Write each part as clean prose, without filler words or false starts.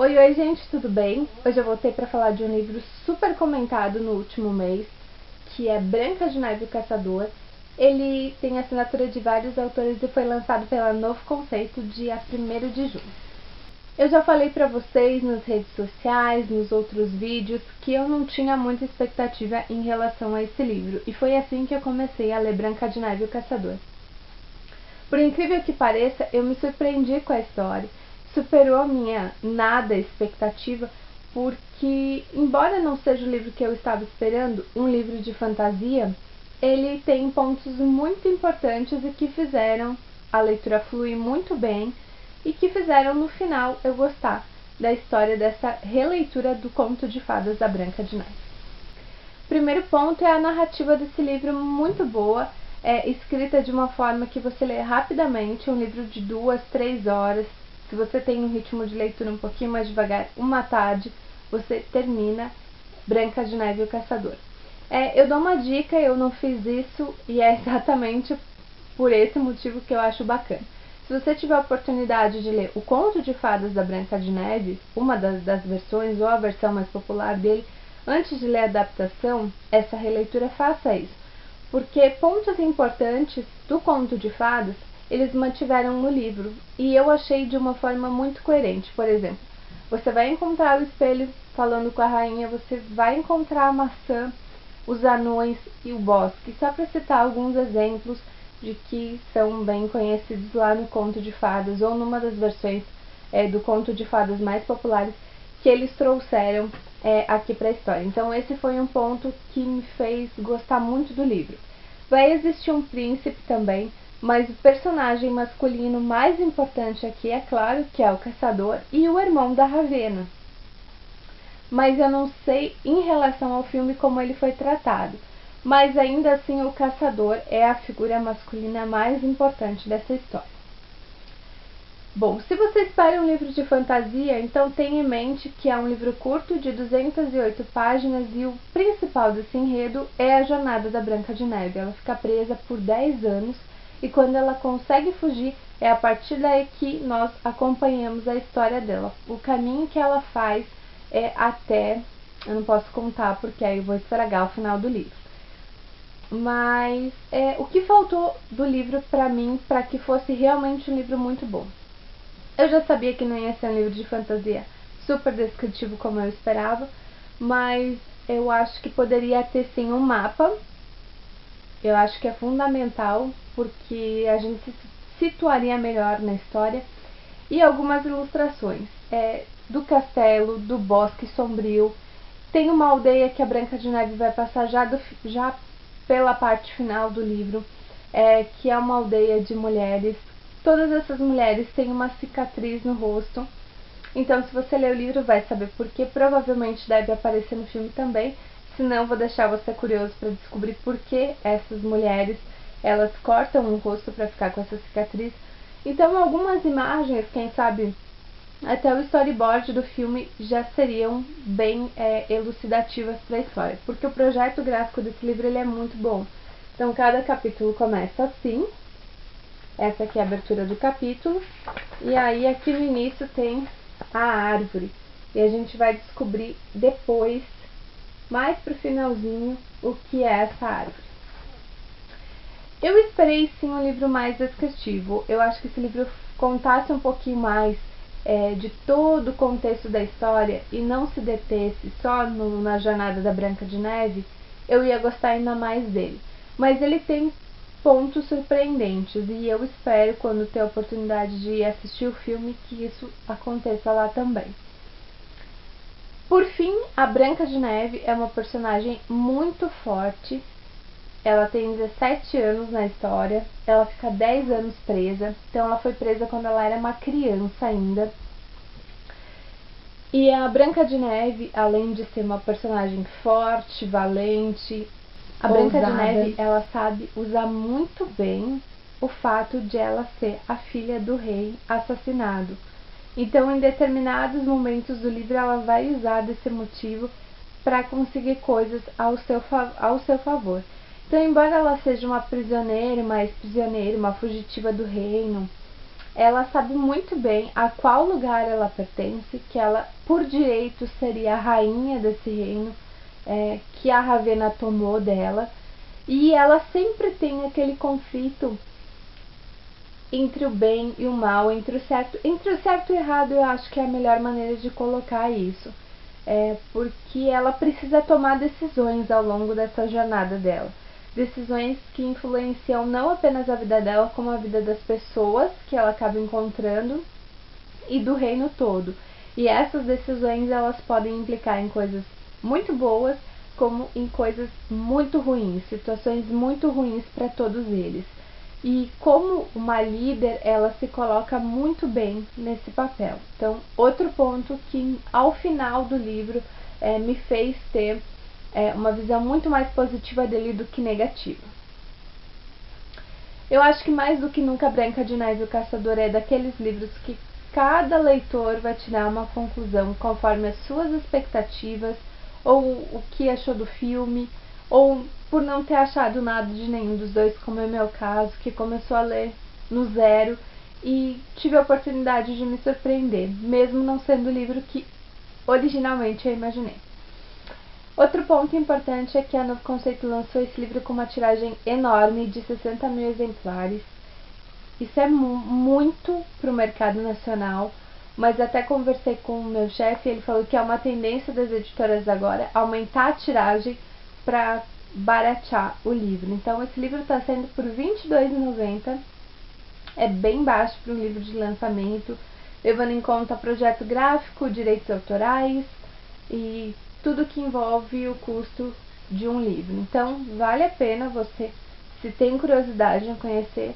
Oi, gente, tudo bem? Hoje eu voltei para falar de um livro super comentado no último mês, que é Branca de Neve e o Caçador. Ele tem assinatura de vários autores e foi lançado pela Novo Conceito dia 1º de junho. Eu já falei para vocês nas redes sociais, nos outros vídeos, que eu não tinha muita expectativa em relação a esse livro, e foi assim que eu comecei a ler Branca de Neve e o Caçador. Por incrível que pareça, eu me surpreendi com a história, superou a minha nada expectativa, porque, embora não seja o livro que eu estava esperando, um livro de fantasia, ele tem pontos muito importantes e que fizeram a leitura fluir muito bem e que fizeram no final eu gostar da história dessa releitura do conto de fadas da Branca de Neve. Primeiro ponto é a narrativa desse livro, muito boa, escrita de uma forma que você lê rapidamente, um livro de 2, 3 horas. Se você tem um ritmo de leitura um pouquinho mais devagar, uma tarde, você termina Branca de Neve e o Caçador. Eu dou uma dica, eu não fiz isso e é exatamente por esse motivo que eu acho bacana. Se você tiver a oportunidade de ler o Conto de Fadas da Branca de Neve, uma das versões ou a versão mais popular dele, antes de ler a adaptação, essa releitura, faça isso, porque pontos importantes do Conto de Fadas eles mantiveram no livro e eu achei de uma forma muito coerente. Por exemplo, você vai encontrar o espelho falando com a rainha, você vai encontrar a maçã, os anões e o bosque, só para citar alguns exemplos de que são bem conhecidos lá no Conto de Fadas ou numa das versões do Conto de Fadas mais populares que eles trouxeram aqui para a história. Então esse foi um ponto que me fez gostar muito do livro. Vai existir um príncipe também, mas o personagem masculino mais importante aqui é claro que é o caçador e o irmão da Ravenna. Mas eu não sei em relação ao filme como ele foi tratado. Mas ainda assim o caçador é a figura masculina mais importante dessa história. Bom, se você espera um livro de fantasia, então tenha em mente que é um livro curto de 208 páginas e o principal desse enredo é a jornada da Branca de Neve. Ela fica presa por 10 anos e quando ela consegue fugir, é a partir daí que nós acompanhamos a história dela. O caminho que ela faz até... eu não posso contar porque aí eu vou estragar o final do livro. Mas o que faltou do livro para mim, para que fosse realmente um livro muito bom? Eu já sabia que não ia ser um livro de fantasia super descritivo como eu esperava, mas eu acho que poderia ter sim um mapa. Eu acho que é fundamental, porque a gente se situaria melhor na história. E algumas ilustrações do castelo, do bosque sombrio. Tem uma aldeia que a Branca de Neve vai passar já pela parte final do livro, que é uma aldeia de mulheres. Todas essas mulheres têm uma cicatriz no rosto. Então, se você ler o livro, vai saber por que. Provavelmente deve aparecer no filme também. Senão, vou deixar você curioso para descobrir por que essas mulheres elas cortam o rosto para ficar com essa cicatriz. Então, algumas imagens, quem sabe até o storyboard do filme já seriam bem elucidativas para a história. Porque o projeto gráfico desse livro ele é muito bom. Então, cada capítulo começa assim. Essa aqui é a abertura do capítulo. E aí aqui no início tem a árvore. E a gente vai descobrir depois, mais pro finalzinho, o que é essa árvore. Eu esperei sim um livro mais descritivo. Eu acho que esse livro contasse um pouquinho mais de todo o contexto da história e não se detesse só na jornada da Branca de Neve, eu ia gostar ainda mais dele. Mas ele tem pontos surpreendentes e eu espero, quando ter a oportunidade de assistir o filme, que isso aconteça lá também. Por fim, a Branca de Neve é uma personagem muito forte. Ela tem 17 anos na história, ela fica 10 anos presa, então ela foi presa quando ela era uma criança ainda. E a Branca de Neve, além de ser uma personagem forte, valente, a Branca de Neve, ela sabe usar muito bem o fato de ela ser a filha do rei assassinado. Então, em determinados momentos do livro, ela vai usar desse motivo para conseguir coisas ao seu favor. Então, embora ela seja uma prisioneira, uma fugitiva do reino, ela sabe muito bem a qual lugar ela pertence, que ela, por direito, seria a rainha desse reino, que a Ravenna tomou dela, e ela sempre tem aquele conflito entre o bem e o mal, entre o certo e o errado. Eu acho que é a melhor maneira de colocar isso, porque ela precisa tomar decisões ao longo dessa jornada dela, decisões que influenciam não apenas a vida dela, como a vida das pessoas que ela acaba encontrando e do reino todo. E essas decisões, elas podem implicar em coisas muito boas, como em coisas muito ruins, situações muito ruins para todos eles. E como uma líder, ela se coloca muito bem nesse papel. Então, outro ponto que ao final do livro me fez ter uma visão muito mais positiva dele do que negativa. Eu acho que mais do que nunca Branca de Neve e o Caçador é daqueles livros que cada leitor vai tirar uma conclusão conforme as suas expectativas, ou o que achou do filme, ou por não ter achado nada de nenhum dos dois, como é o meu caso, que começou a ler no zero e tive a oportunidade de me surpreender, mesmo não sendo o livro que originalmente eu imaginei. Outro ponto importante é que a Novo Conceito lançou esse livro com uma tiragem enorme de 60 mil exemplares. Isso é muito para o mercado nacional, mas até conversei com o meu chefe e ele falou que é uma tendência das editoras agora aumentar a tiragem para baratear o livro. Então esse livro está sendo por R$ 22,90, é bem baixo para um livro de lançamento, levando em conta projeto gráfico, direitos autorais e tudo que envolve o custo de um livro. Então vale a pena você, se tem curiosidade em conhecer,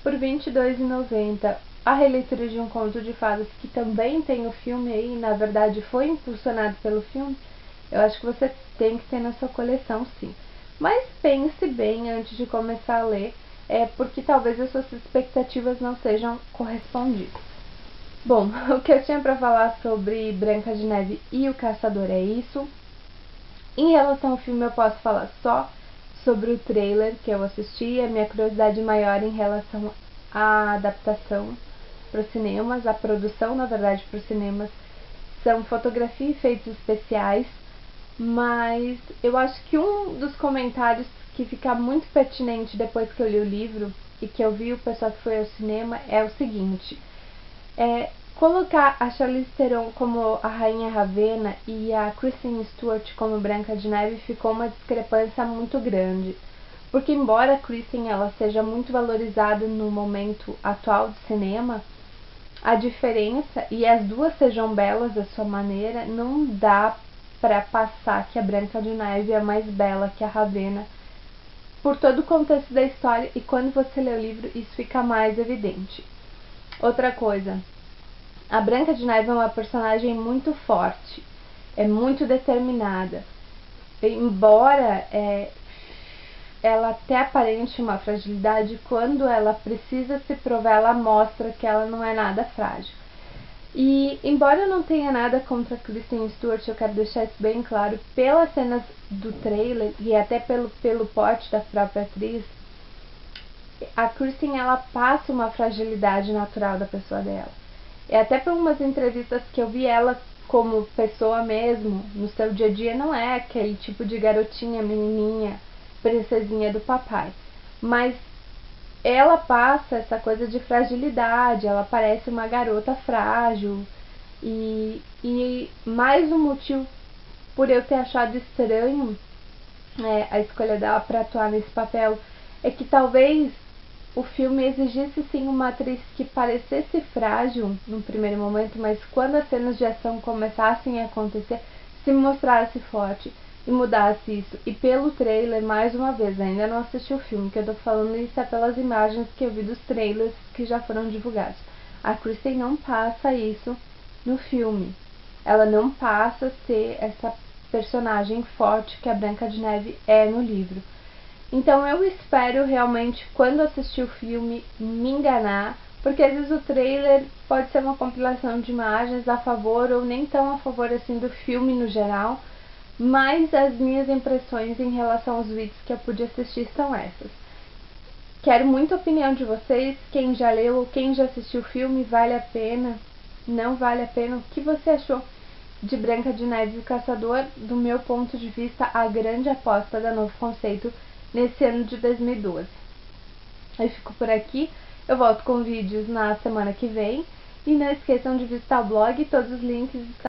por R$ 22,90 a releitura de um conto de fadas, que também tem o filme aí, na verdade foi impulsionado pelo filme. Eu acho que você tem que ter na sua coleção, sim. Mas pense bem antes de começar a ler, porque talvez as suas expectativas não sejam correspondidas. Bom, o que eu tinha para falar sobre Branca de Neve e o Caçador é isso. Em relação ao filme, eu posso falar só sobre o trailer que eu assisti. A minha curiosidade maior em relação à adaptação para os cinemas, a produção, na verdade, para os cinemas, são fotografia e efeitos especiais, mas eu acho que um dos comentários que fica muito pertinente depois que eu li o livro e que eu vi o pessoal que foi ao cinema é o seguinte: colocar a Charlize Theron como a Rainha Ravenna e a Kristen Stewart como Branca de Neve ficou uma discrepância muito grande. Porque embora a Kristen ela seja muito valorizada no momento atual do cinema, a diferença, e as duas sejam belas à sua maneira, não dá para passar que a Branca de Neve é mais bela que a Ravenna por todo o contexto da história, e quando você lê o livro isso fica mais evidente. Outra coisa, a Branca de Neve é uma personagem muito forte, é muito determinada. Embora ela até aparente uma fragilidade, quando ela precisa se provar, ela mostra que ela não é nada frágil. E embora eu não tenha nada contra a Kristen Stewart, eu quero deixar isso bem claro, pelas cenas do trailer e até pelo porte da própria atriz, a Kristen ela passa uma fragilidade natural da pessoa dela. E até por umas entrevistas que eu vi, ela como pessoa mesmo, no seu dia a dia, não é aquele tipo de garotinha, menininha, princesinha do papai. Mas ela passa essa coisa de fragilidade, ela parece uma garota frágil. E mais um motivo por eu ter achado estranho a escolha dela para atuar nesse papel é que talvez o filme exigisse sim uma atriz que parecesse frágil no primeiro momento, mas quando as cenas de ação começassem a acontecer, se mostrasse forte e mudasse isso. E pelo trailer, mais uma vez, ainda não assisti o filme, que eu tô falando isso é pelas imagens que eu vi dos trailers que já foram divulgados. A Kristen não passa isso no filme. Ela não passa a ser essa personagem forte que a Branca de Neve é no livro. Então eu espero realmente, quando assistir o filme, me enganar, porque às vezes o trailer pode ser uma compilação de imagens a favor ou nem tão a favor assim do filme no geral, mas as minhas impressões em relação aos vídeos que eu pude assistir são essas. Quero muita opinião de vocês, quem já leu, quem já assistiu o filme, vale a pena, não vale a pena, o que você achou de Branca de Neve e o Caçador? Do meu ponto de vista, a grande aposta da Novo Conceito nesse ano de 2012. Eu fico por aqui, eu volto com vídeos na semana que vem, e não esqueçam de visitar o blog, todos os links estão